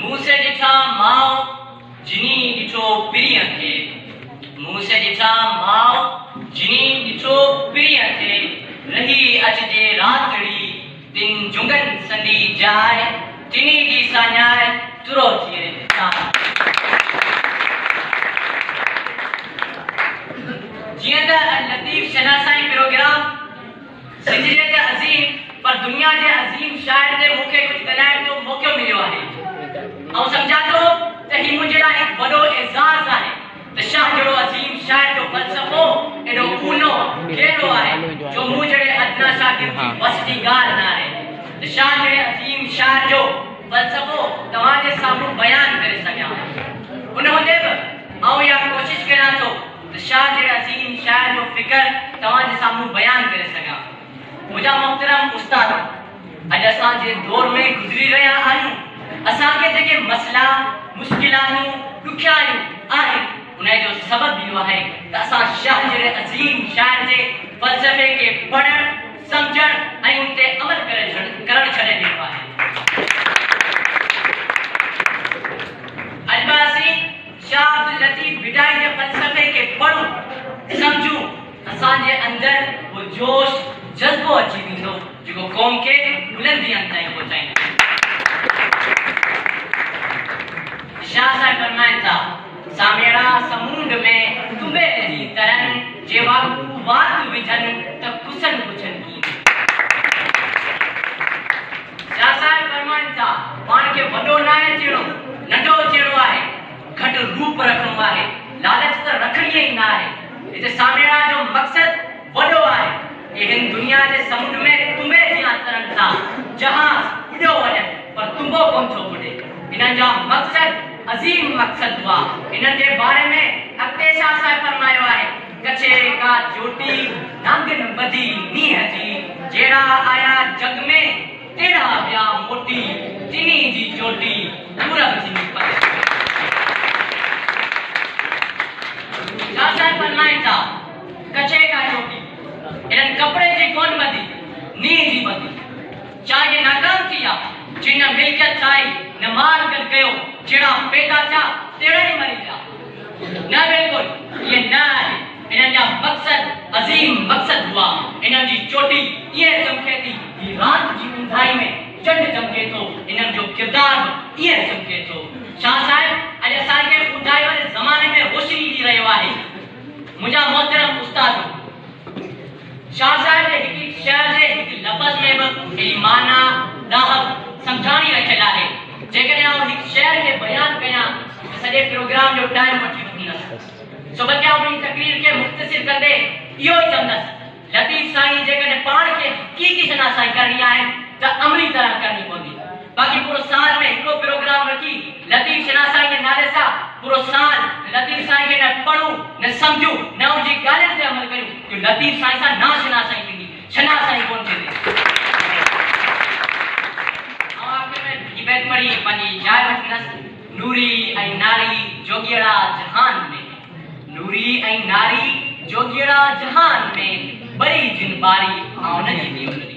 मुंह से ॾिठा माओ जिनी ॾिठो पिरीअ खे, मुंह से ॾिठा माओ जिनी ॾिठो पिरीअ खे, रही अचजे रातड़ी तिन जुंगन संदी जाए, तिनी जी साञाए तुरो थिए जीअं त लतीफ़ शनासाई प्रोग्राम सिंध जे अज़ीम पर दुनिया जे अज़ीम शाइर ते मूंखे कुझु ॻाल्हाइण जो मौक़ो मिलियो आहे ऐं सम्झां थो त ही मुंहिंजे लाइ हिकु वॾो एज़ाज़ आहे त शाह जहिड़ो अज़ीम शाइर जो फ़लसफ़ो एॾो ऊनो गहरो आहे जो मूं जहिड़े अदना शागिर्द जी बस जी ॻाल्हि न आहे त शाह जहिड़े अज़ीम शाइर जो फ़लसफ़ो तव्हांजे साम्हूं बयानु करे सघियां उन हूंदे बि आउं इहा कोशिशि करियां थो त शाह जहिड़े अज़ीम शाइर जो फ़िक्र तव्हांजे साम्हूं बयानु करे सघां। मुंहिंजा मोहतरम उस्ताद, अॼु असां जे दौर में गुज़री रहिया आहियूं, असांखे जेके मसइला मुश्किलातूं ॾुखियारियूं आहिनि उन जो सबबु इहो आहे त असां शाह जहिड़े अज़ीम शाइर जे फ़लसफ़े खे पढ़णु सम्झणु ऐं उन ते अमल करणु छॾे ॾिनो आहे। अॼु असीं शाह अब्दुल लतीफ़ भिटाई जे फ़लसफ़े खे पढ़ूं सम्झूं, असांजे अंदरि वो जोश जज़्बो अची वेंदो जेको क़ौम खे बुलंदियनि ताईं पहुचाईंदो। शाह साहिब फरमाइनि था, सामेड़ा समुंड में तुम्बे जी तरन जे वाकू वात विझनि त कुसन पुछनि की। शाह साहिब फरमाइनि था, पाण खे वॾो न आहे थियणो, नंढो थियणो आहे, घटि रूप रखणो आहे, लालच त रखणी ई न आहे। हिते सामेड़ा जो मक़सदु वॾो आहे कि हिन दुनिया जे समुंड में तुम्बे जियां तरनि था, जहाज़ उॾियो वञे पर तुम्बो कोन थो बुॾे। इन्हनि जा मक़सद अज़ीम मक़सद हुआ। इन्हनि जे बारे में अॻिते शाह साहिब फरमायो आहे, कछे का चोटी नंग न बधी नीह जी, जहिड़ा आया जग में तेड़ा विया मोटी, तिनी जी चोटी पूरब थी पए। शाह साहिब फरमाइनि था, कछे का चोटी इन्हनि कपिड़े जी कोन बधी, नीह जी बधी। छा ये नाकाम थी आहे? जिन मिल्कियत ठाही न माल गॾु कयो, जहिड़ा पैदा थिया तहिड़ा ई मरी विया। न, बिल्कुलु इहे न आहे। इन्हनि जा मक़सद अज़ीम मक़सद हुआ। इन्हनि जी चोटी ईअं चमके थी कि राति जी ऊंधाई में चंड चमके थो, इन्हनि जो किरदार ईअं चमके थो। शाह साहिब अॼु असांखे ऊंधाई वारे ज़माने में रोशनी ॾी रहियो आहे। मुंहिंजा मोहतरम उस्ताद, शाह साहिब जे हिकु शेर जे हिकु लफ़्ज़ में बि एॾी माना दाहक सम्झाणी रखियल आहे। जेकॾहिं आउं हिकु शेर खे बयानु कयां त सॼे प्रोग्राम जो टाइम वठी वठंदसि। सो बल्कि आउं पंहिंजी तकरीर खे मुख़्तसिर कंदे इहो ई चवंदसि, लतीफ़ साईं जेकॾहिं पाण खे हक़ीक़ी शनासाई करणी आहे त अमली तरह करणी पवंदी। बाक़ी पूरो साल में हिकिड़ो प्रोग्राम रखी लतीफ़ शनासाई जे नाले सां पूरो साल लतीफ़ साईं खे न पढ़ूं न सम्झूं न उनजी ॻाल्हियुनि ते अमल कयूं कि लतीफ़ साईं सां ना शनासाई थींदी, शनासाई कोन थींदी। पढ़ी पंहिंजी जाइ वठंदसि, नूरी ऐं नारी जोगियड़ा जहान में, नूरी ऐं नारी जोगियड़ा जहान में बड़ी जिन बारी आउं न जी